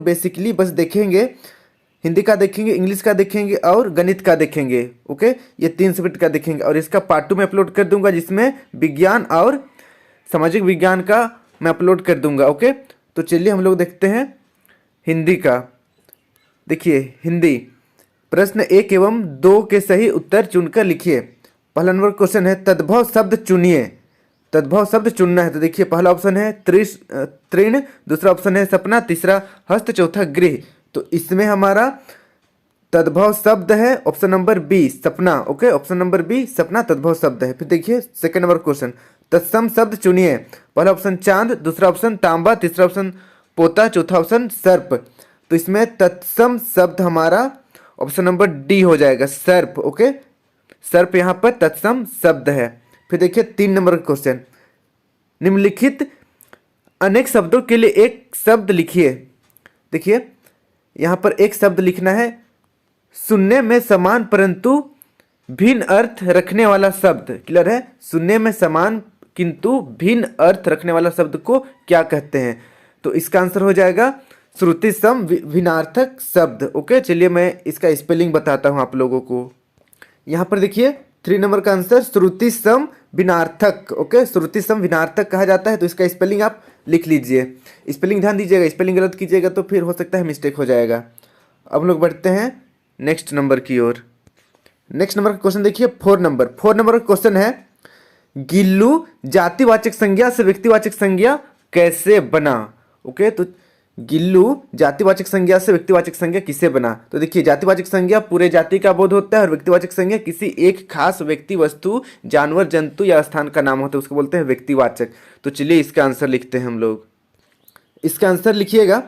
Basically बस देखेंगे, हिंदी का देखेंगे, इंग्लिश का देखेंगे और गणित का देखेंगे। ओके, ये 3 सब्जेक्ट का देखेंगे और इसका पार्ट 2 में अपलोड कर दूंगा, जिसमें विज्ञान और सामाजिक विज्ञान का मैं अपलोड कर दूंगा। ओके, तो चलिए हम लोग देखते हैं हिंदी का। देखिए हिंदी, प्रश्न 1 एवं 2 के सही उत्तर चुनकर लिखिए। पहला नंबर क्वेश्चन है तद्भव शब्द चुनिए। तद्भव शब्द चुनना है, तो देखिए पहला ऑप्शन है तृण, दूसरा ऑप्शन है सपना, तीसरा हस्त, चौथा गृह। तो इसमें हमारा तद्भव शब्द है ऑप्शन नंबर बी सपना। ओके, ऑप्शन नंबर बी सपना तद्भव शब्द है। फिर देखिए सेकंड नंबर क्वेश्चन, तत्सम शब्द चुनिए। पहला ऑप्शन चांद, दूसरा ऑप्शन तांबा, तीसरा ऑप्शन पोता, चौथा ऑप्शन सर्प। तो इसमें तत्सम शब्द हमारा ऑप्शन नंबर डी हो जाएगा, सर्प। ओके, सर्प यहाँ पर तत्सम शब्द है। फिर देखिए 3 नंबर क्वेश्चन, निम्नलिखित अनेक शब्दों के लिए एक शब्द लिखिए। देखिए यहाँ पर एक शब्द लिखना है, सुनने में समान परंतु भिन्न अर्थ रखने वाला शब्द। क्लियर है? सुनने में समान किंतु भिन्न अर्थ रखने वाला शब्द को क्या कहते हैं? तो इसका आंसर हो जाएगा श्रुति सम भिन्नार्थक शब्द। ओके, चलिए मैं इसका स्पेलिंग बताता हूं आप लोगों को। यहाँ पर देखिए 3 नंबर का आंसर श्रुति सम भिन्नार्थक। ओके, श्रुति सम भिन्नार्थक कहा जाता है। तो इसका स्पेलिंग आप लिख लीजिए, स्पेलिंग ध्यान दीजिएगा, स्पेलिंग गलत कीजिएगा तो फिर हो सकता है मिस्टेक हो जाएगा। अब हम लोग बढ़ते हैं नेक्स्ट नंबर की ओर। नेक्स्ट नंबर का क्वेश्चन देखिए 4 नंबर का क्वेश्चन है, गिल्लू जातिवाचक संज्ञा से व्यक्तिवाचक संज्ञा कैसे बना? ओके, तो गिल्लू जातिवाचक संज्ञा से व्यक्तिवाचक संज्ञा किसे बना? तो देखिए जातिवाचक संज्ञा पूरे जाति का बोध होता है और व्यक्तिवाचक संज्ञा किसी एक खास व्यक्ति, वस्तु, जानवर, जंतु या स्थान का नाम होता है, उसको बोलते हैं व्यक्तिवाचक। तो चलिए इसका आंसर लिखते हैं हम लोग। इसका आंसर लिखिएगा,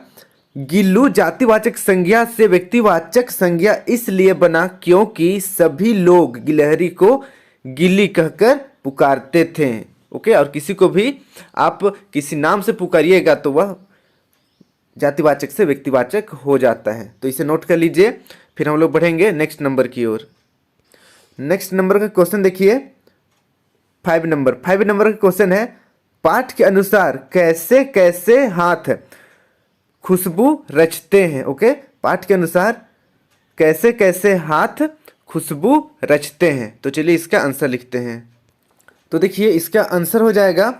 गिल्लू जातिवाचक संज्ञा से व्यक्तिवाचक संज्ञा इसलिए बना क्योंकि सभी लोग गिलहरी को गिल्ली कहकर पुकारते थे। ओके, और किसी को भी आप किसी नाम से पुकारिएगा तो वह जातिवाचक से व्यक्तिवाचक हो जाता है। तो इसे नोट कर लीजिए। फिर हम लोग बढ़ेंगे नेक्स्ट नंबर की ओर। नेक्स्ट नंबर का क्वेश्चन देखिए 5 नंबर का क्वेश्चन है, पाठ के अनुसार कैसे कैसे हाथ खुशबू रचते हैं? ओके, पाठ के अनुसार कैसे कैसे हाथ खुशबू रचते हैं? तो चलिए इसका आंसर लिखते हैं। तो देखिए इसका आंसर हो जाएगा,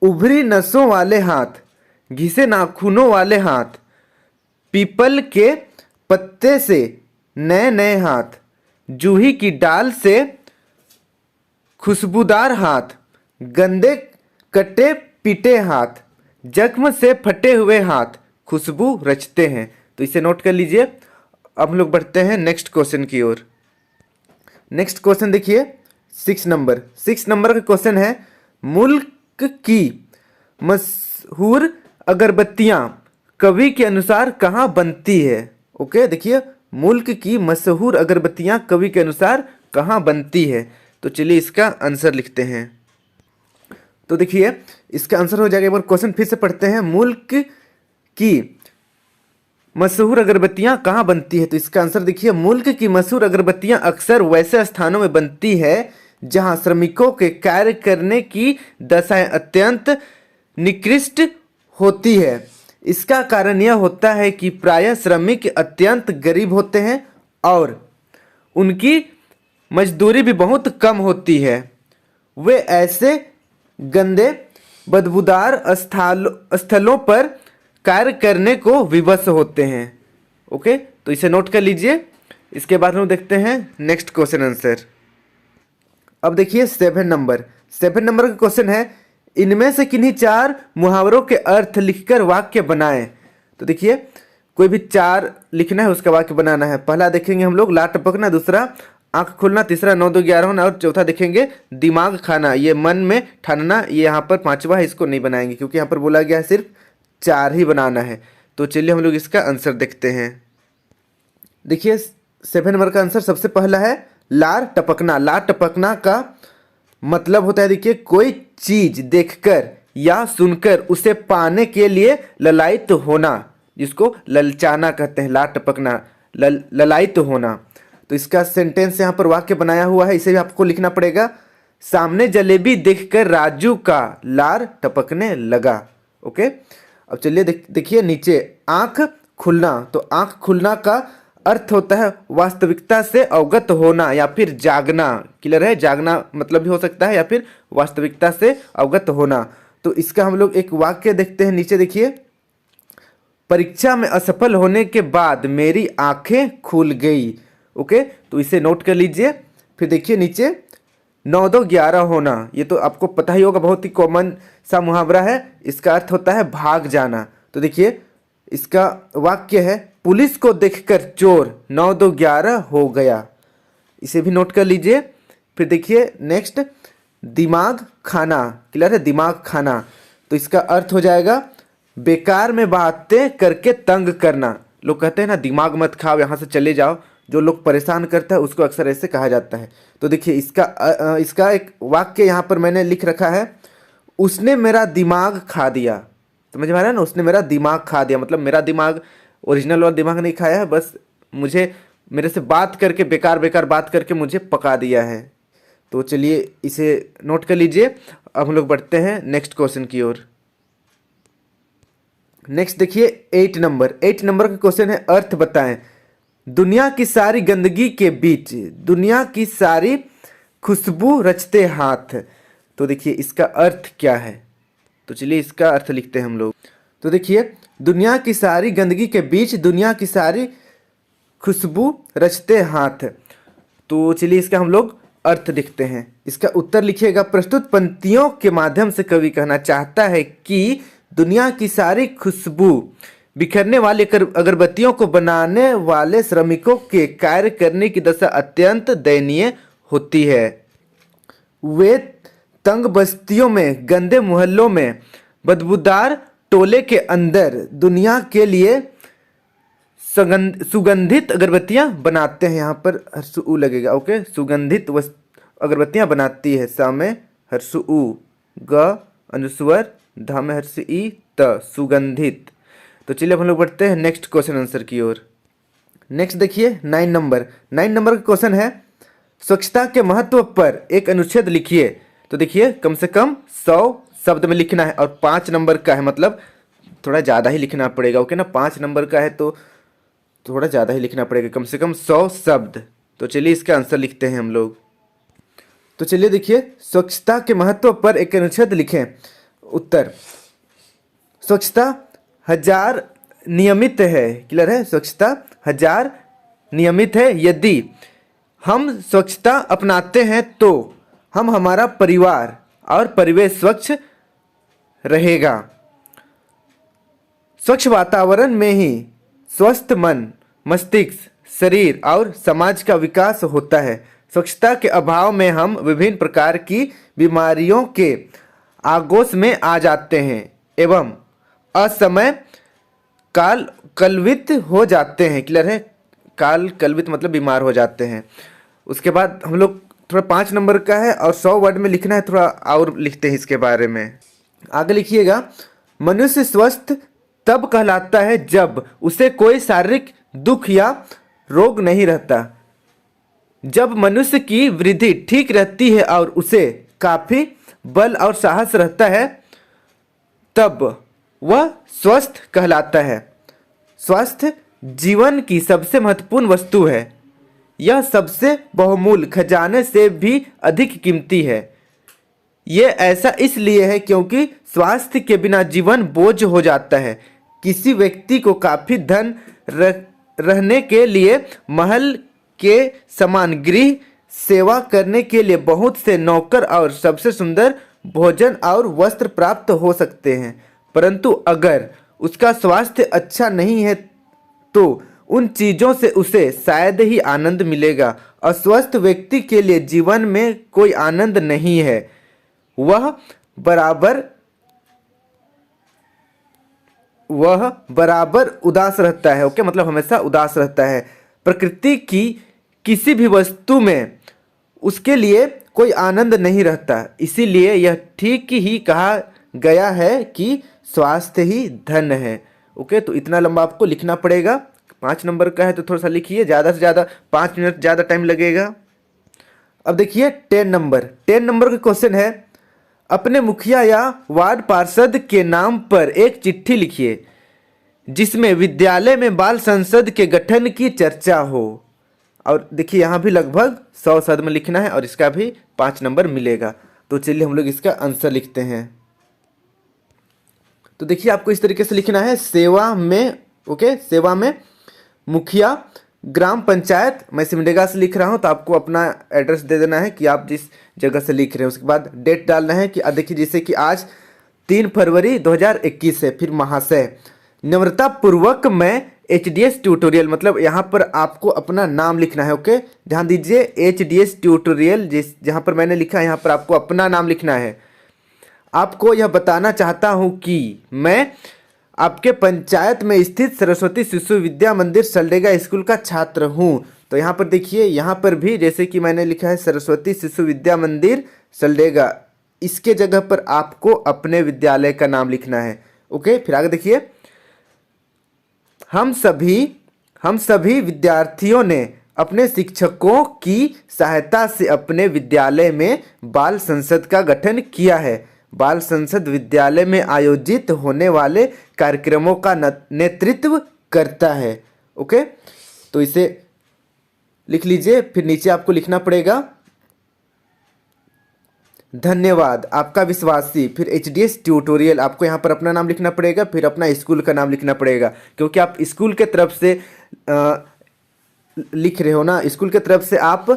उभरी नसों वाले हाथ, घिसे नाखूनों वाले हाथ, पीपल के पत्ते से नए नए हाथ, जूही की डाल से खुशबूदार हाथ, गंदे कटे पीटे हाथ, जख्म से फटे हुए हाथ खुशबू रचते हैं। तो इसे नोट कर लीजिए। अब हम लोग बढ़ते हैं नेक्स्ट क्वेश्चन की ओर। नेक्स्ट क्वेश्चन देखिए 6 नंबर का क्वेश्चन है, मुल्क की मशहूर अगरबत्तियां कवि के अनुसार कहाँ बनती है? ओके, देखिए मुल्क की मशहूर अगरबत्तियां कवि के अनुसार कहाँ बनती है? तो चलिए इसका आंसर लिखते हैं। तो देखिए इसका आंसर हो जाएगा, एक बार क्वेश्चन फिर से पढ़ते हैं, मुल्क की मशहूर अगरबत्तियां कहाँ बनती है? तो इसका आंसर देखिए, मुल्क की मशहूर अगरबत्तियां अक्सर वैसे स्थानों में बनती है जहां श्रमिकों के कार्य करने की दशाएं अत्यंत निकृष्ट होती है। इसका कारण यह होता है कि प्रायः श्रमिक अत्यंत गरीब होते हैं और उनकी मजदूरी भी बहुत कम होती है। वे ऐसे गंदे बदबूदार स्थलों पर कार्य करने को विवश होते हैं। ओके, तो इसे नोट कर लीजिए। इसके बाद हम देखते हैं नेक्स्ट क्वेश्चन आंसर। अब देखिए 7 नंबर का क्वेश्चन है, इनमें से किन्हीं 4 मुहावरों के अर्थ लिखकर वाक्य बनाएं। तो देखिए कोई भी 4 लिखना है, उसका वाक्य बनाना है। पहला देखेंगे हम लोग ला टपकना, दूसरा आंख खोलना, तीसरा 9 2 11 होना और चौथा देखेंगे दिमाग खाना, ये मन में ठानना। ये यहाँ पर 5वां है, इसको नहीं बनाएंगे क्योंकि यहाँ पर बोला गया है सिर्फ 4 ही बनाना है। तो चलिए हम लोग इसका आंसर देखते हैं। देखिए 7 नंबर का आंसर सबसे पहला है लार टपकना। लार टपकना का मतलब होता है, देखिए कोई चीज देखकर या सुनकर उसे पाने के लिए ललायित होना, जिसको ललचाना कहते हैं। लार टपकना, ललायित होना। तो इसका सेंटेंस यहाँ पर वाक्य बनाया हुआ है, इसे भी आपको लिखना पड़ेगा। सामने जलेबी देखकर राजू का लार टपकने लगा। ओके, अब चलिए देखिए नीचे, आंख खुलना। तो आंख खुलना का अर्थ होता है वास्तविकता से अवगत होना या फिर जागना। क्लियर है, जागना मतलब भी हो सकता है या फिर वास्तविकता से अवगत होना। तो इसका हम लोग एक वाक्य देखते हैं, नीचे देखिए, परीक्षा में असफल होने के बाद मेरी आंखें खुल गई। ओके, तो इसे नोट कर लीजिए। फिर देखिए नीचे, 9 2 11 होना, ये तो आपको पता ही होगा, बहुत ही कॉमन सा मुहावरा है। इसका अर्थ होता है भाग जाना। तो देखिए इसका वाक्य है, पुलिस को देखकर चोर 9 2 11 हो गया। इसे भी नोट कर लीजिए। फिर देखिए नेक्स्ट, दिमाग खाना। क्लियर है, दिमाग खाना। तो इसका अर्थ हो जाएगा बेकार में बातें करके तंग करना। लोग कहते हैं ना, दिमाग मत खाओ, यहाँ से चले जाओ। जो लोग परेशान करता है उसको अक्सर ऐसे कहा जाता है। तो देखिए इसका एक वाक्य यहाँ पर मैंने लिख रखा है, उसने मेरा दिमाग खा दिया। समझ में आ रहा है ना, उसने मेरा दिमाग खा दिया, मतलब मेरा दिमाग ओरिजिनल वाला दिमाग नहीं खाया है, बस मुझे मेरे से बात करके, बेकार बेकार बात करके मुझे पका दिया है। तो चलिए इसे नोट कर लीजिए। अब हम लोग बढ़ते हैं नेक्स्ट क्वेश्चन की ओर। नेक्स्ट देखिए 8 नंबर का क्वेश्चन है, अर्थ बताएं। दुनिया की सारी गंदगी के बीच दुनिया की सारी खुशबू रचते हाथ। तो देखिए इसका अर्थ क्या है, तो चलिए इसका अर्थ लिखते हैं हम लोग। तो देखिए, दुनिया की सारी गंदगी के बीच दुनिया की सारी खुशबू रचते हाथ। तो चलिए इसका हम लोग अर्थ लिखते हैं। इसका उत्तर लिखिएगा, प्रस्तुत पंक्तियों के माध्यम से कवि कहना चाहता है कि दुनिया की सारी खुशबू बिखरने वाली अगरबत्तियों को बनाने वाले श्रमिकों के कार्य करने की दशा अत्यंत दयनीय होती है। वे तंग बस्तियों में, गंदे मोहल्लों में, बदबूदार टोले के अंदर दुनिया के लिए सुगंधित अगरबत्तियां बनाते हैं। यहाँ पर हर्षु लगेगा। ओके, सुगंधित अगरबत्तियां बनाती है। सा में हर्षु, ग अनुस्वर, ध में हर्ष ई, त, सुगंधित। तो चलिए अब हम लोग बढ़ते हैं नेक्स्ट क्वेश्चन आंसर की ओर। नेक्स्ट देखिए 9 नंबर का क्वेश्चन है, स्वच्छता के महत्व पर एक अनुच्छेद लिखिए। तो देखिए कम से कम 100 शब्द में लिखना है और 5 नंबर का है, मतलब थोड़ा ज़्यादा ही लिखना पड़ेगा। ओके ना, 5 नंबर का है तो थोड़ा ज़्यादा ही लिखना पड़ेगा, कम से कम 100 शब्द। तो चलिए इसका आंसर लिखते हैं हम लोग। तो चलिए देखिए, स्वच्छता के महत्व पर एक अनुच्छेद लिखें। उत्तर, स्वच्छता 1000 नियमित है। क्लियर है, स्वच्छता 1000 नियमित है। यदि हम स्वच्छता अपनाते हैं तो हम, हमारा परिवार और परिवेश स्वच्छ रहेगा। स्वच्छ वातावरण में ही स्वस्थ मन, मस्तिष्क, शरीर और समाज का विकास होता है। स्वच्छता के अभाव में हम विभिन्न प्रकार की बीमारियों के आगोश में आ जाते हैं एवं असमय काल कलवित हो जाते हैं। क्लियर है, काल कलवित मतलब बीमार हो जाते हैं। उसके बाद हम लोग थोड़ा 5 नंबर का है और 100 वर्ड में लिखना है, थोड़ा और लिखते हैं इसके बारे में। आगे लिखिएगा, मनुष्य स्वस्थ तब कहलाता है जब उसे कोई शारीरिक दुख या रोग नहीं रहता। जब मनुष्य की वृद्धि ठीक रहती है और उसे काफी बल और साहस रहता है, तब वह स्वस्थ कहलाता है। स्वास्थ्य जीवन की सबसे महत्वपूर्ण वस्तु है। यह सबसे बहुमूल्य खजाने से भी अधिक कीमती है। यह ऐसा इसलिए है क्योंकि स्वास्थ्य के बिना जीवन बोझ हो जाता है। किसी व्यक्ति को काफी धन रहने के लिए महल के समान गृह सेवा करने के लिए बहुत से नौकर और सबसे सुंदर भोजन और वस्त्र प्राप्त हो सकते हैं, परंतु अगर उसका स्वास्थ्य अच्छा नहीं है तो उन चीज़ों से उसे शायद ही आनंद मिलेगा। अस्वस्थ व्यक्ति के लिए जीवन में कोई आनंद नहीं है, वह बराबर उदास रहता है। ओके, मतलब हमेशा उदास रहता है। प्रकृति की किसी भी वस्तु में उसके लिए कोई आनंद नहीं रहता, इसीलिए यह ठीक ही कहा गया है कि स्वास्थ्य ही धन है। ओके, तो इतना लंबा आपको लिखना पड़ेगा। 5 नंबर का है तो थोड़ा सा लिखिए, ज़्यादा से ज़्यादा 5 मिनट ज़्यादा टाइम लगेगा। अब देखिए 10 नंबर का क्वेश्चन है, अपने मुखिया या वार्ड पार्षद के नाम पर एक चिट्ठी लिखिए। जिसमें विद्यालय में बाल संसद के गठन की चर्चा हो। और देखिए यहाँ भी लगभग 100 शब्द में लिखना है और इसका भी 5 नंबर मिलेगा। तो चलिए हम लोग इसका आंसर लिखते हैं। तो देखिए आपको इस तरीके से लिखना है, सेवा में, ओके, सेवा में मुखिया ग्राम पंचायत। मैं सिमडेगा से लिख रहा हूँ तो आपको अपना एड्रेस दे देना है कि आप जिस जगह से लिख रहे हैं। उसके बाद डेट डालना है कि देखिए जैसे कि आज 3 फरवरी 2021 है। फिर महाशय, नम्रता पूर्वक मैं HDS ट्यूटोरियल, मतलब यहाँ पर आपको अपना नाम लिखना है। ओके, ध्यान दीजिए, HDS ट्यूटोरियल जहाँ पर मैंने लिखा है यहाँ पर आपको अपना नाम लिखना है। आपको यह बताना चाहता हूँ कि मैं आपके पंचायत में स्थित सरस्वती शिशु विद्या मंदिर सलडेगा स्कूल का छात्र हूँ। तो यहाँ पर देखिए, यहाँ पर भी जैसे कि मैंने लिखा है सरस्वती शिशु विद्या मंदिर सलडेगा, इसके जगह पर आपको अपने विद्यालय का नाम लिखना है। ओके, फिर आगे देखिए, हम सभी विद्यार्थियों ने अपने शिक्षकों की सहायता से अपने विद्यालय में बाल संसद का गठन किया है। बाल संसद विद्यालय में आयोजित होने वाले कार्यक्रमों का नेतृत्व करता है। ओके, तो इसे लिख लीजिए। फिर नीचे आपको लिखना पड़ेगा धन्यवाद आपका विश्वासी। फिर HDS ट्यूटोरियल, आपको यहाँ पर अपना नाम लिखना पड़ेगा, फिर अपना स्कूल का नाम लिखना पड़ेगा, क्योंकि आप स्कूल के तरफ से लिख रहे हो ना, स्कूल के तरफ से आप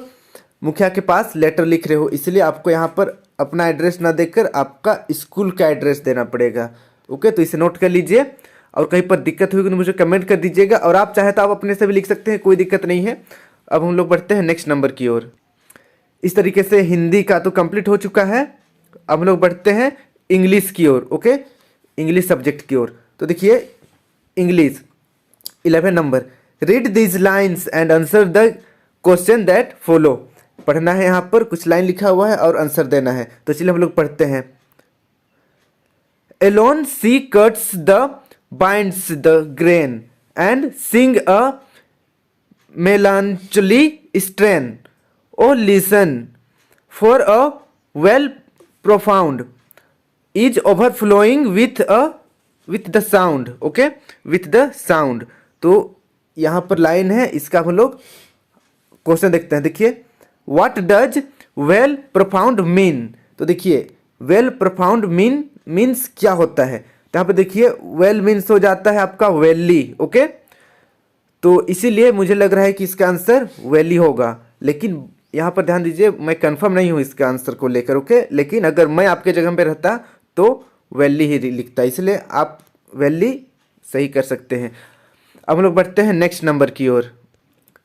मुखिया के पास लेटर लिख रहे हो, इसलिए आपको यहाँ पर अपना एड्रेस ना देकर आपका स्कूल का एड्रेस देना पड़ेगा। ओके, तो इसे नोट कर लीजिए और कहीं पर दिक्कत हुई तो मुझे कमेंट कर दीजिएगा, और आप चाहे तो आप अपने से भी लिख सकते हैं, कोई दिक्कत नहीं है। अब हम लोग बढ़ते हैं नेक्स्ट नंबर की ओर। इस तरीके से हिंदी का तो कंप्लीट हो चुका है। अब हम लोग बढ़ते हैं इंग्लिश की ओर। ओके, इंग्लिश सब्जेक्ट की ओर। तो देखिए English 11 number, read these lines and answer the question that follow. पढ़ना है, यहाँ पर कुछ लाइन लिखा हुआ है और आंसर देना है। तो चलिए हम लोग पढ़ते हैं। Alone she cuts the binds the grain and sing a melancholy strain. Oh, listen, for a well profound is overflowing with the sound. Okay, with the sound. तो यहाँ पर लाइन है, इसका हम लोग क्वेश्चन देखते हैं। देखिए, what does well profound mean. तो देखिए वेल प्रोफाउंड मीन्स क्या होता है। तो यहाँ पे देखिए वेल मीन्स हो जाता है आपका वेली। ओके, तो इसीलिए मुझे लग रहा है कि इसका आंसर वेली होगा, लेकिन यहाँ पर ध्यान दीजिए मैं कंफर्म नहीं हूँ इसके आंसर को लेकर। ओके, लेकिन अगर मैं आपके जगह पे रहता तो वेली ही लिखता, इसलिए आप वेली सही कर सकते हैं। अब हम लोग बढ़ते हैं नेक्स्ट नंबर की ओर।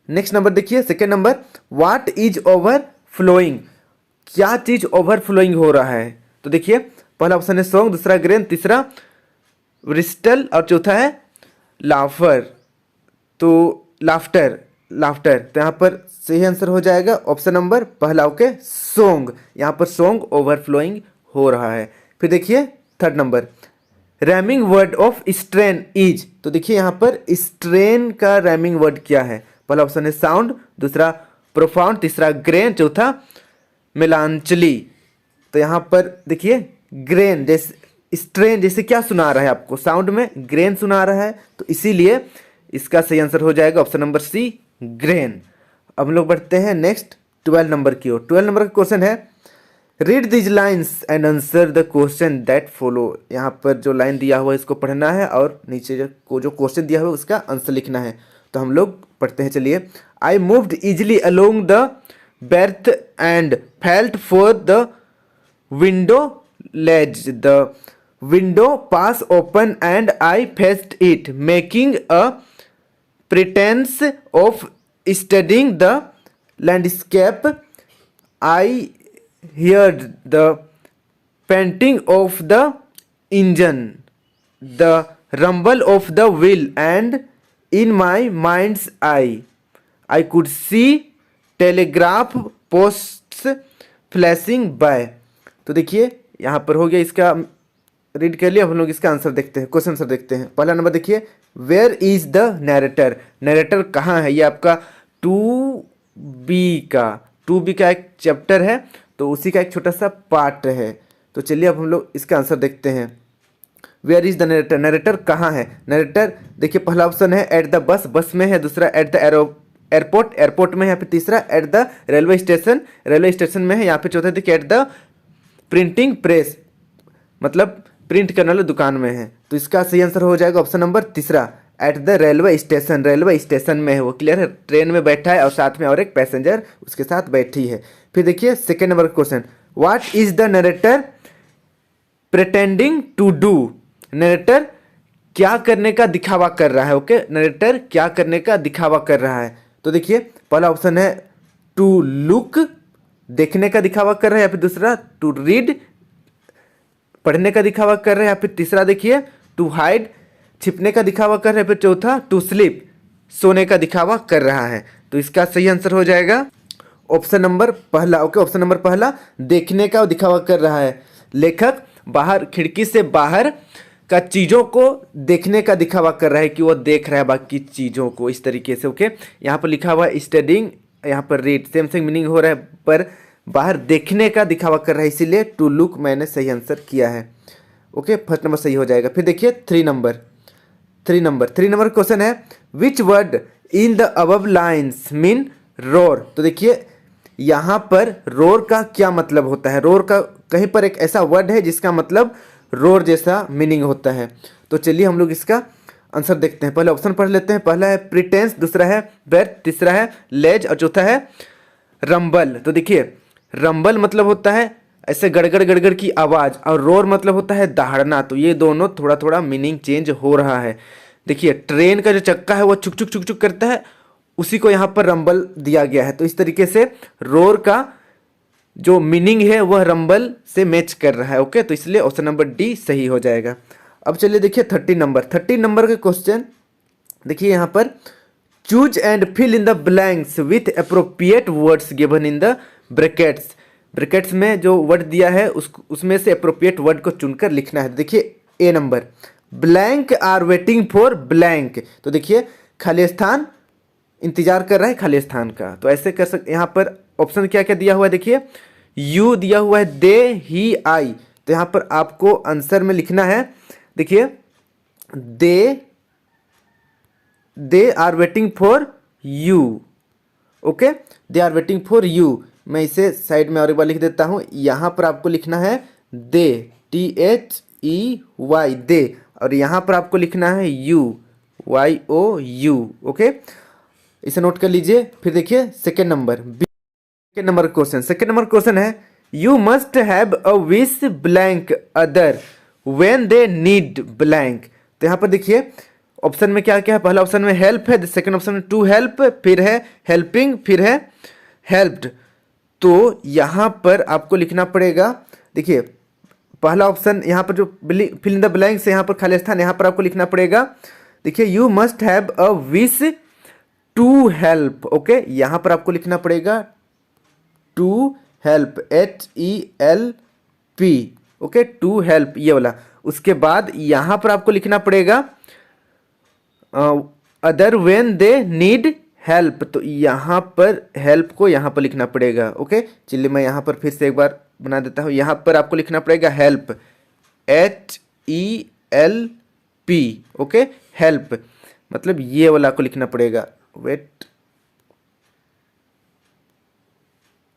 नेक्स्ट नंबर देखिए, second number, what is overflowing. क्या चीज ओवरफ्लोइंग हो रहा है। तो देखिए पहला ऑप्शन है सॉन्ग, दूसरा ग्रेन, तीसरा ब्रिस्टल और चौथा है लाफर। तो लाफ्टर तो यहाँ पर सही आंसर हो जाएगा ऑप्शन नंबर पहला। ओके, सॉन्ग, यहाँ पर सॉन्ग ओवरफ्लोइंग हो रहा है। फिर देखिए third number, rhyming word of strain is. तो देखिए यहाँ पर स्ट्रेन का रैमिंग वर्ड क्या है। पहला ऑप्शन है साउंड, दूसरा प्रोफाउंड, तीसरा ग्रेन, चौथा मेलांचली। तो यहाँ पर देखिए ग्रेन जैसे स्ट्रेन जैसे क्या सुना रहा है आपको, साउंड में ग्रेन सुना रहा है, तो इसीलिए इसका सही आंसर हो जाएगा ऑप्शन नंबर सी, ग्रेन। अब हम लोग बढ़ते हैं नेक्स्ट 12 नंबर की ओर। 12 नंबर का क्वेश्चन है, read these lines and answer the question that follow. यहाँ पर जो लाइन दिया हुआ है इसको पढ़ना है और नीचे जो क्वेश्चन दिया हुआ है उसका आंसर लिखना है। तो हम लोग पढ़ते हैं, चलिए। I moved easily along the berth and felt for the window ledge. The window pass open and I faced it, making a pretense of studying the landscape. I heard the panting of the engine, the rumble of the wheel, and in my mind's eye I could see telegraph posts flashing by. तो देखिए यहाँ पर हो गया, इसका read कर लिया। हम लोग इसका आंसर देखते हैं, क्वेश्चन आंसर देखते हैं। पहला नंबर देखिए, where is the narrator. Narrator कहाँ है, ये आपका 2B का एक चैप्टर है, तो उसी का एक छोटा सा पार्ट है। तो चलिए अब हम लोग इसका आंसर देखते हैं। Where is the narrator, narrator कहाँ है। नरेटर देखिए पहला ऑप्शन है एट द बस, बस में है, दूसरा एट द एयरपोर्ट, एयरपोर्ट में, यहाँ पे तीसरा at the railway station, railway station में है, यहाँ पे चौथा देखिए एट द प्रिंटिंग प्रेस, मतलब प्रिंट करने वाले दुकान में है। तो इसका सही आंसर हो जाएगा ऑप्शन नंबर तीसरा, at the railway station, railway station में है वो। क्लियर है, ट्रेन में बैठा है और साथ में और एक पैसेंजर उसके साथ बैठी है। फिर देखिए second number question, what is the narrator pretending to do, narrator क्या करने का दिखावा कर रहा है। ओके, नरेटर क्या करने का दिखावा कर रहा है। तो देखिए पहला ऑप्शन है टू लुक, देखने का दिखावा कर रहा है, या फिर दूसरा टू रीड, पढ़ने का दिखावा कर रहा है, या फिर तीसरा देखिए टू हाइड, छिपने का दिखावा कर रहा है, फिर चौथा टू स्लीप, सोने का दिखावा कर रहा है। तो इसका सही आंसर हो जाएगा ऑप्शन नंबर पहला। ओके, ऑप्शन नंबर पहला, देखने का दिखावा कर रहा है। लेखक बाहर खिड़की से बाहर का चीज़ों को देखने का दिखावा कर रहा है कि वो देख रहा है बाकी चीज़ों को इस तरीके से। ओके, यहाँ पर लिखा हुआ है स्टडिंग, यहाँ पर रीड, सेम सेम मीनिंग हो रहा है, पर बाहर देखने का दिखावा कर रहा है, इसीलिए टू लुक मैंने सही आंसर किया है। ओके, फर्स्ट नंबर सही हो जाएगा। फिर देखिए थ्री नंबर क्वेश्चन है, which word in the above lines mean roar. तो देखिए यहाँ पर रोर का क्या मतलब होता है। रोर का कहीं पर एक ऐसा वर्ड है जिसका मतलब रोर जैसा मीनिंग होता है। तो चलिए हम लोग इसका आंसर देखते हैं। पहले ऑप्शन पढ़ लेते हैं। पहला है प्रिटेंस, दूसरा है बेर, तीसरा है लेज और चौथा है रंबल। तो देखिए रंबल मतलब होता है ऐसे गड़गड़ गड़गड़ की आवाज़, और रोर मतलब होता है दहाड़ना। तो ये दोनों थोड़ा थोड़ा मीनिंग चेंज हो रहा है। देखिए ट्रेन का जो चक्का है वो छुक छुक छुक छुक करता है, उसी को यहाँ पर रंबल दिया गया है। तो इस तरीके से रोर का जो मीनिंग है वह रंबल से मैच कर रहा है। ओके, तो इसलिए ऑप्शन नंबर डी सही हो जाएगा। अब चलिए देखिए 13 नंबर का क्वेश्चन देखिए यहाँ पर, choose and fill in the blanks with appropriate words given in the brackets. Brackets में जो वर्ड दिया है उसमें से अप्रोप्रिएट वर्ड को चुनकर लिखना है। देखिए A number, blank are waiting for blank. तो देखिए खाली स्थान इंतजार कर रहा है खाली स्थान का। तो ऐसे कर सकते, यहाँ पर ऑप्शन क्या क्या दिया हुआ है देखिए, यू दिया हुआ है, दे, ही, आई। तो यहाँ पर आपको आंसर में लिखना है, देखिए they are waiting for you. Okay, they are waiting for you. मैं इसे साइड में और एक बार लिख देता हूँ। यहाँ पर आपको लिखना है दे, THEY, दे, और यहाँ पर आपको लिखना है यू, YOU। ओके, इसे नोट कर लीजिए। फिर देखिए सेकेंड नंबर क्वेश्चन है, you must have a wish blank other when they need blank. तो यहाँ पर देखिए ऑप्शन में क्या क्या है। पहला ऑप्शन में हेल्प है, सेकंड ऑप्शन में टू हेल्प, फिर है हेल्पिंग, फिर है हेल्प्ड। तो यहाँ पर आपको लिखना पड़ेगा, देखिए पहला ऑप्शन यहाँ पर जो फिल इन द ब्लैंक्स है, यहाँ पर खाली स्थान, यहाँ पर आपको लिखना पड़ेगा, देखिए you must have a wish to help. Okay, यहाँ पर आपको लिखना पड़ेगा to help, HELP। Okay, to help ये वाला। उसके बाद यहाँ पर आपको लिखना पड़ेगा other when they need help. तो यहाँ पर हेल्प को यहाँ पर लिखना पड़ेगा। ओके, चलिए मैं यहाँ पर फिर से एक बार बना देता हूँ। यहाँ पर आपको लिखना पड़ेगा हेल्प, HELP। ओके, हेल्प मतलब ये वाला आपको लिखना पड़ेगा। वेट,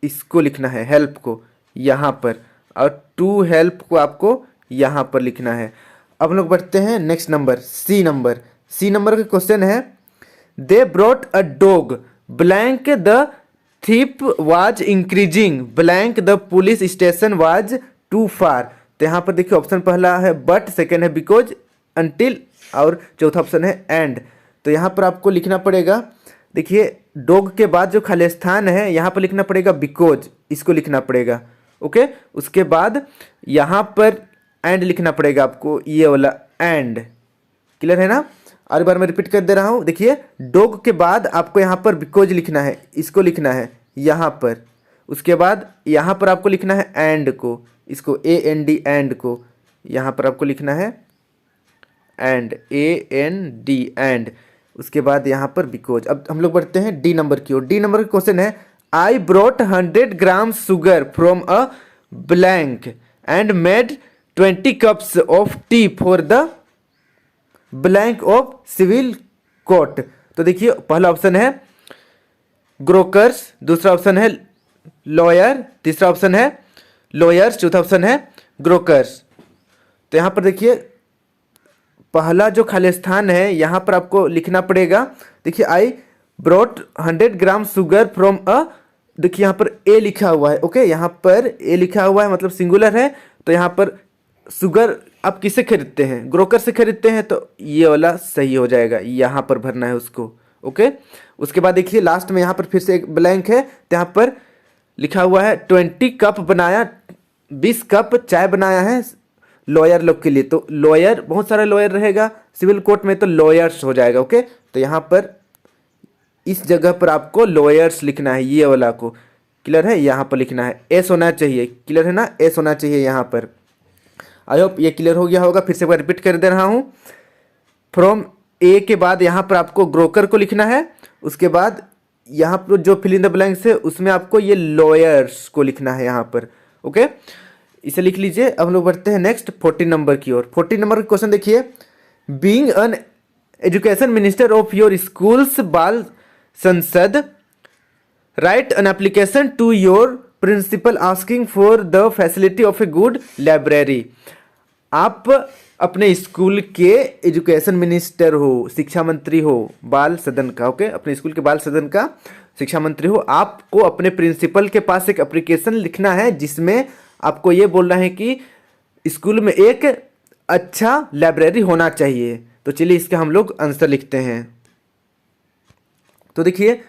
इसको लिखना है हेल्प को यहाँ पर, और टू हेल्प को आपको यहाँ पर लिखना है। अब हम लोग बढ़ते हैं नेक्स्ट नंबर, सी नंबर का क्वेश्चन है, they brought a dog blank the thief was increasing blank the police station was too far. तो यहाँ पर देखिए ऑप्शन पहला है बट, सेकेंड है बिकॉज, अनटिल, और चौथा ऑप्शन है एंड। तो यहाँ पर आपको लिखना पड़ेगा, देखिए डॉग के बाद जो खाली स्थान है यहाँ पर लिखना पड़ेगा बिकॉज, इसको लिखना पड़ेगा। ओके, उसके बाद यहाँ पर एंड लिखना पड़ेगा आपको, ये वाला एंड। क्लियर है ना। और एक बार मैं रिपीट कर दे रहा हूँ, देखिए डॉग के बाद आपको यहाँ पर बिकॉज लिखना है, इसको लिखना है यहाँ पर। उसके बाद यहाँ पर आपको लिखना है एंड को, इसको AND एंड को यहाँ पर आपको लिखना है एंड, AND एंड। उसके बाद यहाँ पर बिकॉज। अब हम लोग बढ़ते हैं डी नंबर की ओर। डी नंबर का क्वेश्चन है, I brought 100 gram sugar from a blank and made 20 cups of tea for the blank of civil court। तो देखिए पहला ऑप्शन है ग्रोकर्स, दूसरा ऑप्शन है लॉयर, तीसरा ऑप्शन है लॉयर्स, चौथा ऑप्शन है ग्रोकर्स। तो यहाँ पर देखिए पहला जो खाली स्थान है यहाँ पर आपको लिखना पड़ेगा। देखिए I brought 100 gram sugar from a, देखिए यहाँ पर ए लिखा हुआ है, ओके, यहाँ पर ए लिखा हुआ है मतलब सिंगुलर है। तो यहाँ पर शुगर आप किससे खरीदते हैं? ग्रोकर से खरीदते हैं, तो ये वाला सही हो जाएगा, यहाँ पर भरना है उसको, ओके। उसके बाद देखिए लास्ट में यहाँ पर फिर से एक ब्लैंक है, तो यहाँ पर लिखा हुआ है 20 कप बनाया, 20 कप चाय बनाया है लॉयर लोग के लिए। तो लॉयर, बहुत सारा लॉयर रहेगा सिविल कोर्ट में, तो लॉयर्स हो जाएगा, ओके। तो यहाँ पर इस जगह पर आपको लॉयर्स लिखना है, ये वाला को क्लियर है, यहाँ पर लिखना है, एस होना चाहिए, क्लियर है ना, एस होना चाहिए यहाँ पर। आई होप ये क्लियर हो गया होगा। फिर से एक बार रिपीट कर दे रहा हूँ। फ्रॉम ए के बाद यहाँ पर आपको ग्रोकर को लिखना है, उसके बाद यहाँ पर जो फिल इन द ब्लैंक्स है उसमें आपको ये लॉयर्स को लिखना है यहाँ पर, ओके। इसे लिख लीजिए। अब हम लोग बढ़ते हैं नेक्स्ट 14 नंबर की ओर। 14 नंबर का क्वेश्चन देखिए, being an education minister of your schools बाल संसद write an application to your principal asking for the facility of a good library. आप अपने स्कूल के एजुकेशन मिनिस्टर हो, शिक्षा मंत्री हो बाल सदन का, ओके, अपने स्कूल के बाल सदन का शिक्षा मंत्री हो। आपको अपने प्रिंसिपल के पास एक एप्लीकेशन लिखना है जिसमें आपको ये बोलना है कि स्कूल में एक अच्छा लाइब्रेरी होना चाहिए। तो चलिए इसका हम लोग आंसर लिखते हैं। तो देखिए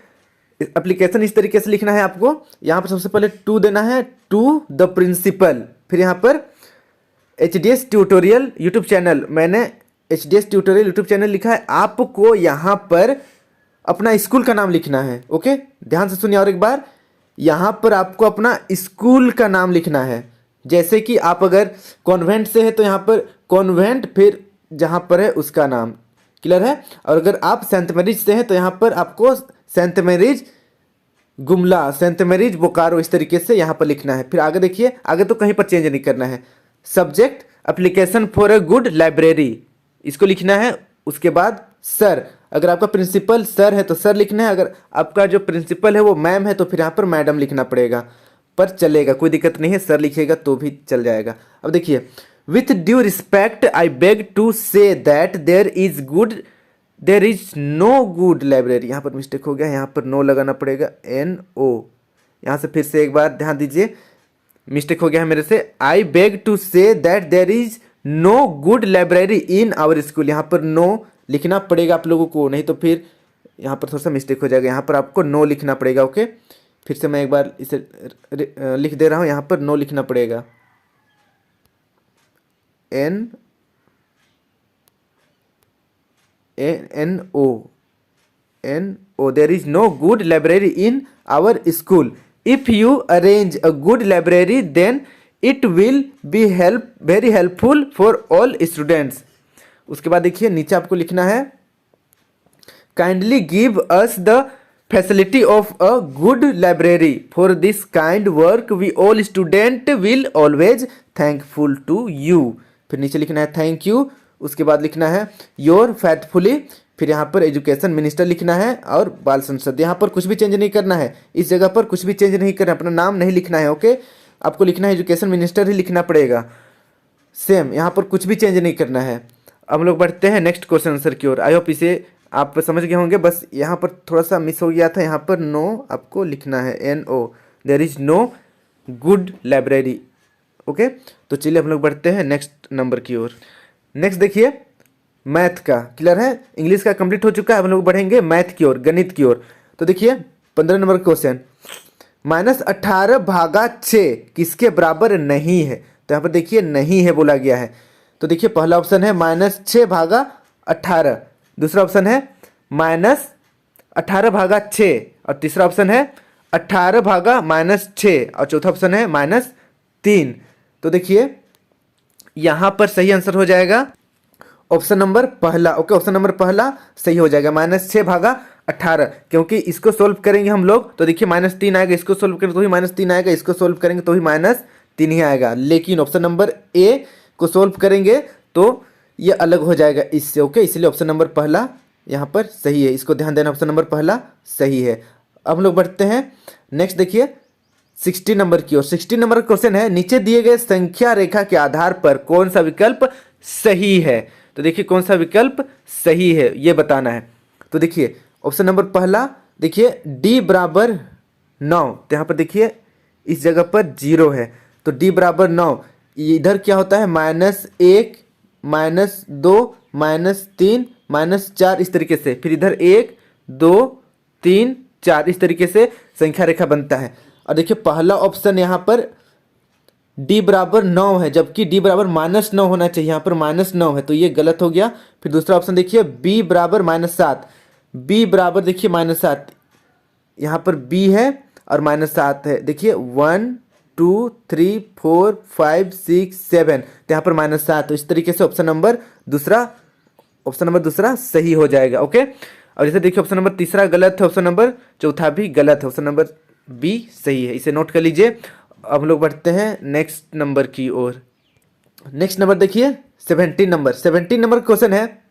एप्लीकेशन इस तरीके से लिखना है आपको। यहाँ पर सबसे पहले टू देना है, टू द प्रिंसिपल, फिर यहाँ पर HDS ट्यूटोरियल यूट्यूब चैनल, मैंने HDS ट्यूटोरियल यूट्यूब चैनल लिखा है। आपको यहाँ पर अपना स्कूल का नाम लिखना है, ओके, ध्यान से सुनिए और एक बार। यहाँ पर आपको अपना स्कूल का नाम लिखना है। जैसे कि आप अगर कॉन्वेंट से है तो यहाँ पर कॉन्वेंट, फिर जहाँ पर है उसका नाम, क्लियर है। और अगर आप सेंट मैरिज से हैं तो यहाँ पर आपको Saint Mary's Gumla, Saint Mary's Bokaro, इस तरीके से यहाँ पर लिखना है। फिर आगे देखिए, आगे तो कहीं पर चेंज नहीं करना है। Subject application for a good library, इसको लिखना है। उसके बाद सर, अगर आपका प्रिंसिपल सर है तो सर लिखना है, अगर आपका जो प्रिंसिपल है वो मैम है तो फिर यहाँ पर मैडम लिखना पड़ेगा, पर चलेगा, कोई दिक्कत नहीं है, सर लिखिएगा तो भी चल जाएगा। अब देखिए, with due respect I beg to say that there is no good library, यहाँ पर मिस्टेक हो गया, यहाँ पर नो लगाना पड़ेगा, NO। यहाँ से फिर से एक बार ध्यान दीजिए, मिस्टेक हो गया है मेरे से। I beg to say that there is no good library in our school, यहाँ पर नो लिखना पड़ेगा आप लोगों को, नहीं तो फिर यहाँ पर थोड़ा सा मिस्टेक हो जाएगा। यहाँ पर आपको नो लिखना पड़ेगा, ओके। फिर से मैं एक बार इसे लिख दे रहा हूँ, यहाँ पर नो लिखना पड़ेगा, NO। There is no good library in our school. If you arrange a good library then it will be very helpful for all students. उसके बाद देखिए नीचे आपको लिखना है, kindly give us the facility of a good library for this kind work we all student will always thankful to you. फिर नीचे लिखना है थैंक यू। उसके बाद लिखना है योर फैथफुली, फिर यहाँ पर एजुकेशन मिनिस्टर लिखना है और बाल संसद। यहाँ पर कुछ भी चेंज नहीं करना है, इस जगह पर कुछ भी चेंज नहीं करना है, अपना नाम नहीं लिखना है, ओके। आपको लिखना है एजुकेशन मिनिस्टर ही लिखना पड़ेगा, सेम, यहाँ पर कुछ भी चेंज नहीं करना है। अब हम लोग बढ़ते हैं नेक्स्ट क्वेश्चन आंसर की ओर। आई होप इसे आप समझ गए होंगे, बस यहाँ पर थोड़ा सा मिस हो गया था, यहाँ पर नो आपको लिखना है, NO। There is no good library, okay. तो चलिए हम लोग बढ़ते हैं नेक्स्ट नंबर की ओर। नेक्स्ट देखिए मैथ का, क्लियर है, इंग्लिश का कंप्लीट हो चुका है, हम लोग बढ़ेंगे मैथ की ओर, गणित की ओर। तो देखिए 15 नंबर क्वेश्चन, -18 भागा 6 किसके बराबर नहीं है? तो यहाँ पर देखिए नहीं है बोला गया है। तो देखिए पहला ऑप्शन है -6 भागा 18, दूसरा ऑप्शन है -18 भागा 6, और तीसरा ऑप्शन है 18 भागा -6, और चौथा ऑप्शन है -3। तो देखिए यहाँ पर सही आंसर हो जाएगा ऑप्शन नंबर पहला, ओके, ऑप्शन नंबर पहला सही हो जाएगा, -6 भागा 18। क्योंकि इसको सोल्व करेंगे हम लोग तो देखिए -3 आएगा, इसको सोल्व करेंगे तो भी -3 आएगा, इसको सोल्व करेंगे तो भी -3 ही आएगा। लेकिन ऑप्शन नंबर ए को सोल्व करेंगे तो ये अलग हो जाएगा इससे। ओके, इसलिए ऑप्शन नंबर पहला यहाँ पर सही है, इसको ध्यान देना, ऑप्शन नंबर पहला सही है। अब हम लोग बढ़ते हैं नेक्स्ट, देखिए 60 नंबर की ओर। 60 नंबर का क्वेश्चन है, नीचे दिए गए संख्या रेखा के आधार पर कौन सा विकल्प सही है। तो देखिए कौन सा विकल्प सही है ये बताना है। तो देखिए ऑप्शन नंबर पहला, देखिए d बराबर 9, तो यहाँ पर देखिए इस जगह पर 0 है, तो d बराबर 9, इधर क्या होता है -1 -2 -3 -4 इस तरीके से, फिर इधर 1 2 3 4 इस तरीके से संख्या रेखा बनता है। और देखिए पहला ऑप्शन यहाँ पर d बराबर 9 है, जबकि d बराबर -9 होना चाहिए, यहाँ पर -9 है, तो ये गलत हो गया। फिर दूसरा ऑप्शन देखिए b बराबर -7, b बराबर देखिए -7, यहाँ पर b है और -7 है, देखिए 1 2 3 4 5 6 7, तो यहाँ पर -7, तो इस तरीके से ऑप्शन नंबर दूसरा सही हो जाएगा। ओके, और जैसे देखिए ऑप्शन नंबर तीसरा गलत है, ऑप्शन नंबर चौथा भी गलत है, ऑप्शन नंबर बी सही है, इसे नोट कर लीजिए। अब हम लोग बढ़ते हैं नेक्स्ट नंबर की ओर। नेक्स्ट नंबर देखिए 17 नंबर। 17 नंबर क्वेश्चन है,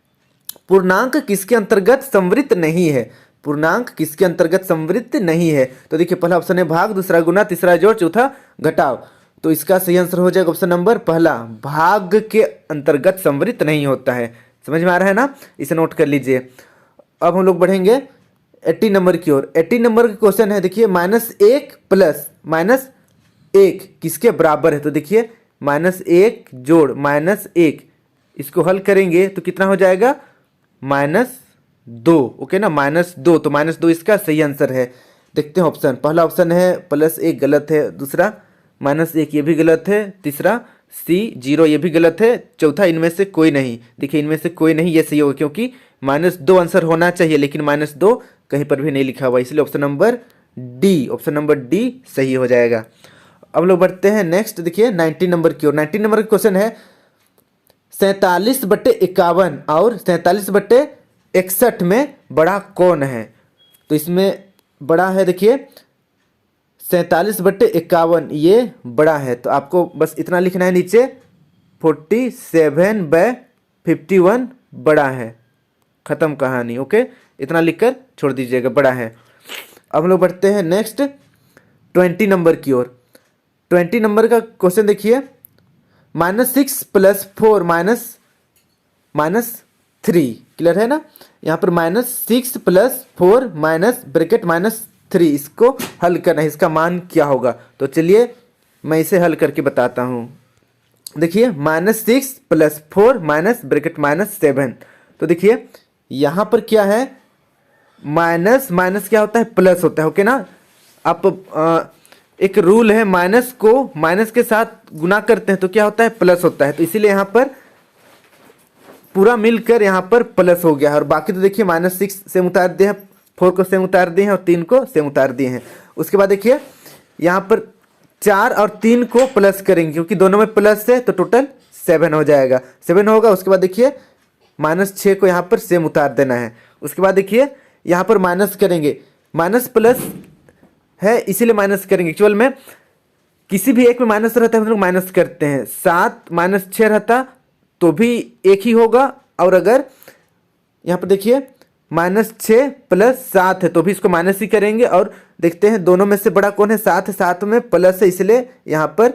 पूर्णांक किसके अंतर्गत संवृत्त नहीं है। पूर्णांक किसके अंतर्गत संवृत्त नहीं है। तो देखिए पहला ऑप्शन है भाग, दूसरा गुना, तीसरा जोड़, चौथा घटाव। तो इसका सही आंसर हो जाएगा ऑप्शन नंबर पहला, भाग के अंतर्गत संवृत्त नहीं होता है। समझ में आ रहा है ना, इसे नोट कर लीजिए। अब हम लोग बढ़ेंगे 80 नंबर की ओर। 80 नंबर का क्वेश्चन है, देखिए -1 प्लस -1 किसके बराबर है। तो देखिए -1 जोड़ -1, इसको हल करेंगे तो कितना हो जाएगा -2। ओके ना, -2, तो -2 इसका सही आंसर है। देखते हैं ऑप्शन, पहला ऑप्शन है +1 गलत है, दूसरा -1 ये भी गलत है, तीसरा C 0 ये भी गलत है, चौथा इनमें से कोई नहीं। देखिए इनमें से कोई नहीं, ये सही होगा क्योंकि -2 आंसर होना चाहिए, लेकिन -2 कहीं पर भी नहीं लिखा हुआ, इसलिए ऑप्शन नंबर डी सही हो जाएगा। अब लोग बढ़ते हैं नेक्स्ट, देखिए 90 नंबर की ओर। 90 नंबर का क्वेश्चन है, 47/51 और 47/61 में बड़ा कौन है। तो इसमें बड़ा है, देखिए 47/51 ये बड़ा है, तो आपको बस इतना लिखना है नीचे 47/51 बड़ा है, खत्म कहानी। ओके, इतना लिखकर छोड़ दीजिएगा, बड़ा है। अब हम लोग बढ़ते हैं नेक्स्ट 20 नंबर की ओर। 20 नंबर का क्वेश्चन देखिए, -6 + 4 -3 क्लियर है ना। यहाँ पर -6 + 4 ब्रैकेट -3, इसको हल करना है, इसका मान क्या होगा। तो चलिए मैं इसे हल करके बताता हूँ। देखिए -6 + 4 ब्रैकेट -7, तो देखिए यहाँ पर क्या है, माइनस क्या होता है, प्लस होता है। ओके ना, आप एक रूल है, माइनस को माइनस के साथ गुना करते हैं तो क्या होता है, प्लस होता है। तो इसीलिए यहाँ पर पूरा मिलकर यहाँ पर प्लस हो गया है, और बाकी तो देखिए -6 सेम उतार दिए हैं, 4 को सेम उतार दिए हैं और 3 को सेम उतार दिए हैं। उसके बाद देखिए यहाँ पर 4 और 3 को प्लस करेंगे, क्योंकि दोनों में प्लस है, तो टोटल 7 हो जाएगा, 7 होगा। उसके बाद देखिए -6 को यहाँ पर सेम उतार देना है। उसके बाद देखिए यहाँ पर माइनस करेंगे, माइनस प्लस है इसीलिए माइनस करेंगे। एक्चुअल में किसी भी एक में माइनस रहता है हम लोग माइनस करते हैं, 7 -6 रहता तो भी एक ही होगा, और अगर यहाँ पर देखिए -6 + 7 है तो भी इसको माइनस ही करेंगे। और देखते हैं दोनों में से बड़ा कौन है, 7 है, 7 में प्लस है, इसलिए यहाँ पर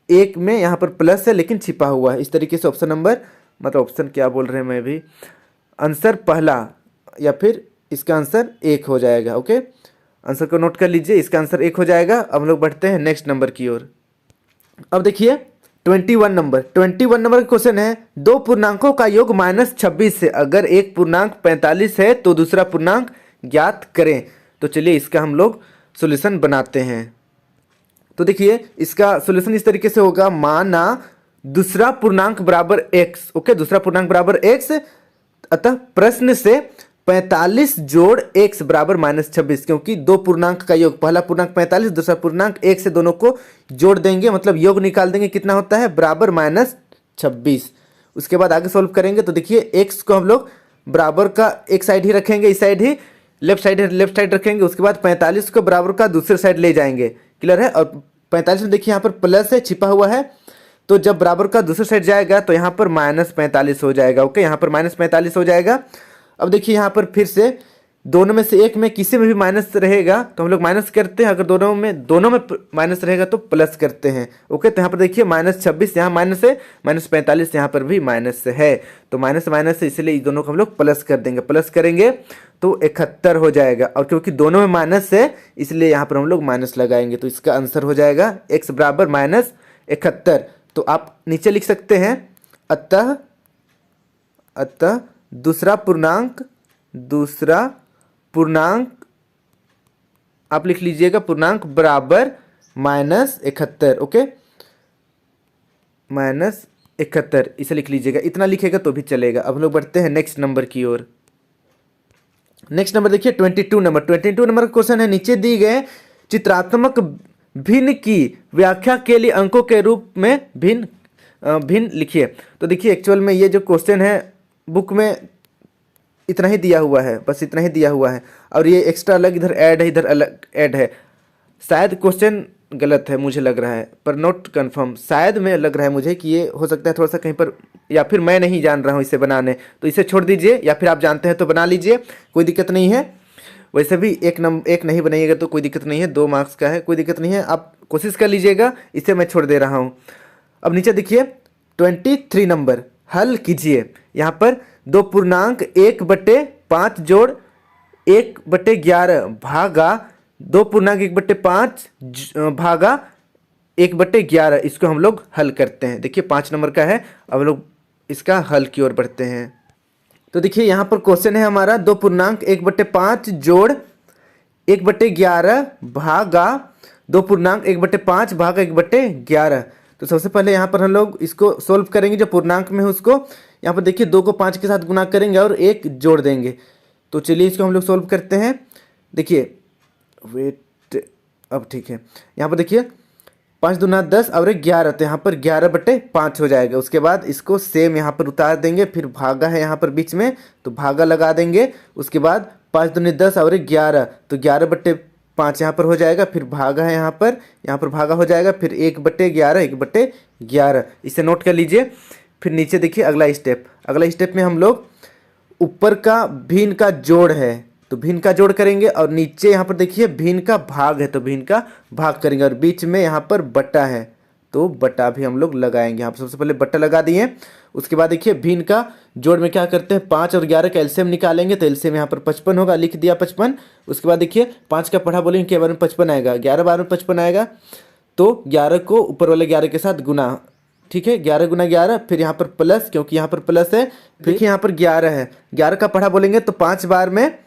एक में यहाँ पर प्लस है लेकिन छिपा हुआ है। इस तरीके से ऑप्शन नंबर, मतलब ऑप्शन क्या बोल रहे हैं मैं भी, आंसर पहला या फिर इसका आंसर 1 हो जाएगा। ओके, आंसर को नोट कर लीजिए, इसका आंसर 1 हो जाएगा। अब हम लोग बढ़ते हैं नेक्स्ट नंबर की ओर। अब देखिए 21 नंबर का क्वेश्चन है, दो पूर्णांकों का योग -26 है, अगर एक पूर्णांक 45 है तो दूसरा पूर्णांक ज्ञात करें। तो चलिए इसका हम लोग सॉल्यूशन बनाते हैं। तो देखिए इसका सॉल्यूशन इस तरीके से होगा, माना दूसरा पूर्णांक बराबर x। ओके, दूसरा पूर्णांक बराबर x, अतः प्रश्न से 45 जोड़ x बराबर -26, क्योंकि दो पूर्णांक का योग, पहला पूर्णांक 45, दूसरा पूर्णांक 1 से दोनों को जोड़ देंगे, मतलब योग निकाल देंगे, कितना होता है बराबर -26। उसके बाद आगे सॉल्व करेंगे तो देखिए x को हम लोग बराबर का एक साइड ही रखेंगे, इस साइड ही लेफ्ट साइड रखेंगे। उसके बाद 45 को बराबर का दूसरे साइड ले जाएंगे, क्लियर है। और 45 में देखिए यहाँ पर प्लस है, छिपा हुआ है, तो जब बराबर का दूसरे साइड जाएगा तो यहाँ पर -45 हो जाएगा। ओके, यहाँ पर -45 हो जाएगा। अब देखिए यहाँ पर फिर से दोनों में से एक में किसी में भी माइनस रहेगा तो हम लोग माइनस करते हैं, अगर दोनों में माइनस रहेगा तो प्लस करते हैं। ओके, तो यहाँ पर देखिए -26 यहाँ माइनस है, -45 यहाँ पर भी माइनस है, तो माइनस माइनस है इसलिए इस दोनों को हम लोग प्लस कर देंगे। प्लस करेंगे तो 71 हो जाएगा, और क्योंकि दोनों में माइनस है इसलिए यहाँ पर हम लोग माइनस लगाएंगे, तो इसका आंसर हो जाएगा x बराबर -71। तो आप नीचे लिख सकते हैं अतः दूसरा पूर्णांक आप लिख लीजिएगा, पूर्णांक बराबर -71। ओके, -71 इसे लिख लीजिएगा, इतना लिखेगा तो भी चलेगा। अब हम लोग बढ़ते हैं नेक्स्ट नंबर की ओर। नेक्स्ट नंबर देखिए 22 नंबर का क्वेश्चन है, नीचे दी गए चित्रात्मक भिन्न की व्याख्या के लिए अंकों के रूप में भिन्न लिखिए। तो देखिए एक्चुअल में ये जो क्वेश्चन है बुक में इतना ही दिया हुआ है, बस इतना ही दिया हुआ है, और ये एक्स्ट्रा अलग इधर ऐड है, इधर अलग ऐड है। शायद क्वेश्चन गलत है मुझे लग रहा है, पर नॉट कंफर्म, शायद में लग रहा है मुझे कि ये हो सकता है थोड़ा सा कहीं पर, या फिर मैं नहीं जान रहा हूँ इसे बनाने, तो इसे छोड़ दीजिए, या फिर आप जानते हैं तो बना लीजिए, कोई दिक्कत नहीं है। वैसे भी एक नहीं बनाइएगा तो कोई दिक्कत नहीं है, 2 मार्क्स का है, कोई दिक्कत नहीं है, आप कोशिश कर लीजिएगा। इसे मैं छोड़ दे रहा हूँ। अब नीचे देखिए 23 नंबर, हल कीजिए। यहाँ पर 2 पूर्णांक 1/5 जोड़ 1/11 भागा 2 पूर्णांक 1/5 भागा 1/11, इसको हम लोग हल करते हैं। देखिए 5 नंबर का है, अब हम लोग इसका हल की ओर बढ़ते हैं। तो देखिए यहाँ पर क्वेश्चन है हमारा 2 पूर्णांक 1/5 जोड़ 1/11 भागा 2 पूर्णांक 1/5 भागा 1/11। तो सबसे पहले यहाँ पर हम लोग इसको सोल्व करेंगे, जो पूर्णांक में है उसको। यहाँ पर देखिए 2 को 5 के साथ गुना करेंगे और 1 जोड़ देंगे। तो चलिए इसको हम लोग सोल्व करते हैं। देखिए वेट, अब ठीक है, यहाँ पर देखिए 5 दूना 10 और 11, तो यहाँ पर 11/5 हो जाएगा। उसके बाद इसको सेम यहाँ पर उतार देंगे, फिर भागा है यहाँ पर बीच में तो भागा लगा देंगे। उसके बाद 5 दूनी 10 और 11, तो 11/5 यहाँ पर हो जाएगा, फिर भागा है यहाँ पर भागा हो जाएगा, फिर 1/11 इसे नोट कर लीजिए। फिर नीचे देखिए अगला स्टेप में हम लोग ऊपर का भिन्न का जोड़ है तो भिन्न का जोड़ करेंगे, और नीचे यहाँ पर देखिए भिन्न का भाग है तो भिन्न का भाग करेंगे, और बीच में यहाँ पर बटा है तो बटा भी हम लोग लगाएंगे। यहाँ पर सबसे पहले बटा लगा दिए। उसके बाद देखिए भिन्न का जोड़ में क्या करते हैं, 5 और 11 का एलसीएम निकालेंगे, तो एलसीएम यहाँ पर 55 होगा, लिख दिया 55। उसके बाद देखिए 5 का पढ़ा बोलेंगे क्या बार में 55 आएगा, 11 बार में 55 आएगा, तो 11 को ऊपर वाले 11 के साथ गुना, ठीक है, 11 गुना 11, फिर यहाँ पर प्लस, क्योंकि यहाँ पर प्लस है, फिर यहाँ पर 11 है, 11 का पढ़ा बोलेंगे तो 5 बार में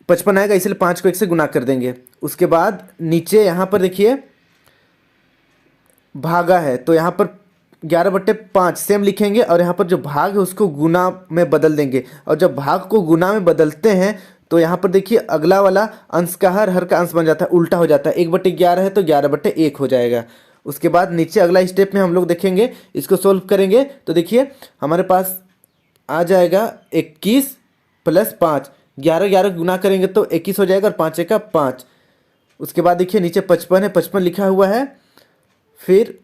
55 आएगा, इसलिए 5 को 1 से गुना कर देंगे। उसके बाद नीचे यहाँ पर देखिए भागा है, तो यहाँ पर 11/5 सेम लिखेंगे, और यहाँ पर जो भाग है उसको गुना में बदल देंगे, और जब भाग को गुना में बदलते हैं तो यहाँ पर देखिए अगला वाला अंश का हर का अंश बन जाता है, उल्टा हो जाता है, 1/11 है तो 11/1 हो जाएगा। उसके बाद नीचे अगला स्टेप में हम लोग देखेंगे, इसको सोल्व करेंगे, तो देखिए हमारे पास आ जाएगा 21 + 5, 11 गुना करेंगे तो 21 हो जाएगा, और 5 का 5। उसके बाद देखिए नीचे 55 है, 55 लिखा हुआ है, फिर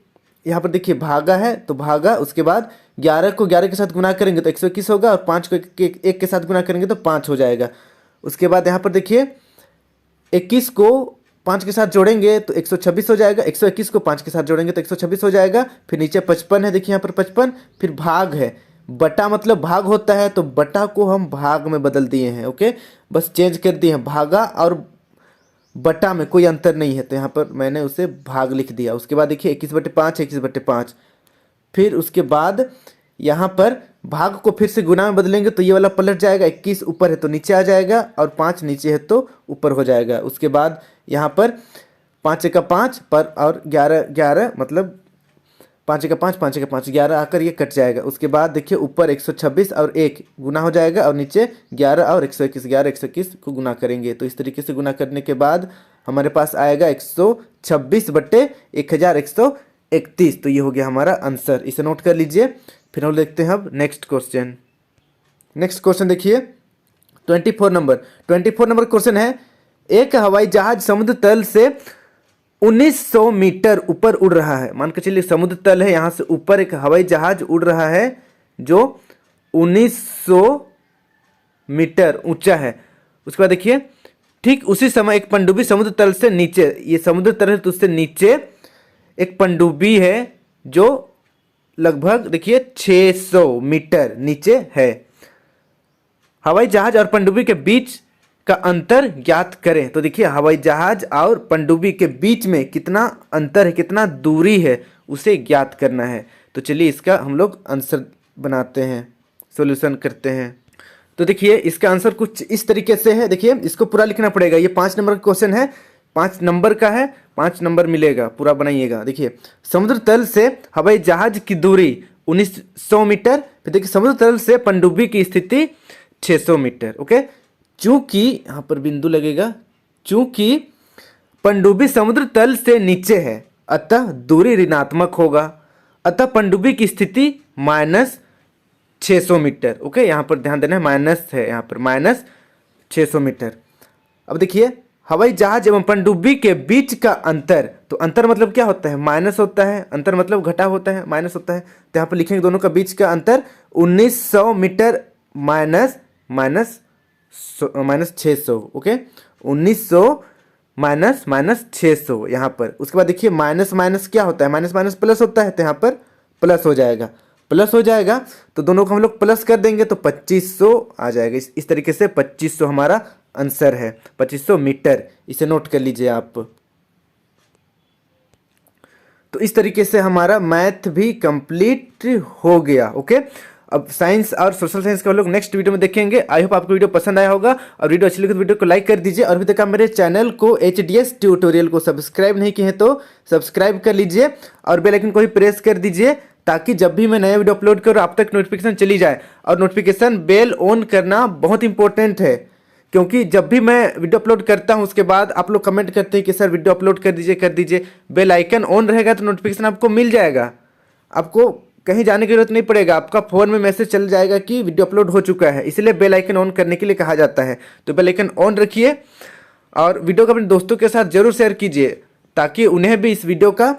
यहाँ पर देखिए भागा है तो भागा, उसके बाद 11 को 11 के साथ गुना करेंगे तो 121 होगा, और 5 को 1 के साथ गुना करेंगे तो 5 हो जाएगा। उसके बाद यहाँ पर देखिए 21 को 5 के साथ जोड़ेंगे तो 126 हो जाएगा, 121 को 5 के साथ जोड़ेंगे तो 126 हो जाएगा। फिर नीचे 55 है, देखिए यहाँ पर 55, फिर भाग है, बटा मतलब भाग होता है, तो बटा को हम भाग में बदल दिए हैं। ओके, बस चेंज कर दिए हैं, भागा और बटा में कोई अंतर नहीं है, तो यहाँ पर मैंने उसे भाग लिख दिया। उसके बाद देखिए 21/5 21/5, फिर उसके बाद यहाँ पर भाग को फिर से गुना में बदलेंगे तो ये वाला पलट जाएगा, 21 ऊपर है तो नीचे आ जाएगा, और 5 नीचे है तो ऊपर हो जाएगा। उसके बाद यहाँ पर 5 का 5 पर, और 11 मतलब 5 का 5 11 आकर ये कट जाएगा। उसके बाद देखिए ऊपर 126 और 1 गुना हो जाएगा, और नीचे 11 और 121, 11 121 को गुना करेंगे, तो इस तरीके से गुना करने के बाद हमारे पास आएगा 126/1131। तो ये हो गया हमारा आंसर, इसे नोट कर लीजिए। फिर हम देखते हैं अब नेक्स्ट क्वेश्चन देखिए 24 नंबर क्वेश्चन है, एक हवाई जहाज समुद्र तल से 1900 मीटर ऊपर उड़ रहा है। मान के चलिए समुद्र तल है, यहाँ से ऊपर एक हवाई जहाज उड़ रहा है जो 1900 मीटर ऊंचा है। उसके बाद देखिए ठीक उसी समय एक पनडुब्बी समुद्र तल से नीचे, ये समुद्र तल है तो उससे नीचे एक पनडुब्बी है जो लगभग देखिए 600 मीटर नीचे है। हवाई जहाज और पनडुब्बी के बीच का अंतर ज्ञात करें। तो देखिए हवाई जहाज और पनडुब्बी के बीच में कितना अंतर है, कितना दूरी है, उसे ज्ञात करना है। तो चलिए इसका हम लोग आंसर बनाते हैं, सॉल्यूशन करते हैं। तो देखिए इसका आंसर कुछ इस तरीके से है। देखिए इसको पूरा लिखना पड़ेगा, ये 5 नंबर का क्वेश्चन है, 5 नंबर का है, 5 नंबर मिलेगा, पूरा बनाइएगा। देखिए समुद्र तल से हवाई जहाज की दूरी 1900 मीटर, फिर देखिए समुद्र तल से पनडुब्बी की स्थिति 600 मीटर। ओके, चूंकि यहाँ पर बिंदु लगेगा, चूंकि पनडुब्बी समुद्र तल से नीचे है अतः दूरी ऋणात्मक होगा, अतः पनडुब्बी की स्थिति -600 मीटर। ओके, यहाँ पर ध्यान देना है, माइनस है यहाँ पर, -600 मीटर। अब देखिए हवाई जहाज एवं पनडुब्बी के बीच का अंतर, तो अंतर मतलब क्या होता है, माइनस होता है, अंतर मतलब घटा होता है, माइनस होता है। तो यहाँ पर लिखेंगे दोनों का बीच का अंतर 1900 मीटर माइनस 600। ओके, 1900 माइनस 600 यहाँ पर। उसके बाद देखिए माइनस माइनस क्या होता है, माइनस माइनस प्लस होता है, तो यहाँ पर प्लस हो जाएगा, प्लस हो जाएगा। तो दोनों को हम लोग प्लस कर देंगे तो 2500 आ जाएगा। इस तरीके से 2500 हमारा आंसर है, 2500 मीटर। इसे नोट कर लीजिए आप। तो इस तरीके से हमारा मैथ भी कंप्लीट हो गया। ओके, अब साइंस और सोशल साइंस का हम लोग नेक्स्ट वीडियो में देखेंगे। आई होप आपको वीडियो पसंद आया होगा, और वीडियो अच्छी लगी तो वीडियो को लाइक कर दीजिए। और अभी तक आप मेरे चैनल को HDS ट्यूटोरियल को सब्सक्राइब नहीं किए हैं तो सब्सक्राइब कर लीजिए, और बेल आइकन को भी प्रेस कर दीजिए, ताकि जब भी मैं नया वीडियो अपलोड करूँ आप तक नोटिफिकेशन चली जाए। और नोटिफिकेशन बेल ऑन करना बहुत इंपॉर्टेंट है, क्योंकि जब भी मैं वीडियो अपलोड करता हूं उसके बाद आप लोग कमेंट करते हैं कि सर वीडियो अपलोड कर दीजिए, कर दीजिए। बेल आइकन ऑन रहेगा तो नोटिफिकेशन आपको मिल जाएगा, आपको कहीं जाने की जरूरत नहीं पड़ेगा, आपका फ़ोन में मैसेज चल जाएगा कि वीडियो अपलोड हो चुका है। इसलिए बेल आइकन ऑन करने के लिए कहा जाता है। तो बेल आइकन ऑन रखिए, और वीडियो को अपने दोस्तों के साथ जरूर शेयर कीजिए, ताकि उन्हें भी इस वीडियो का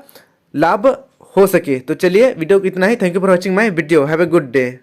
लाभ हो सके। तो चलिए वीडियो को इतना ही। Thank you for watching my video. Have a good day.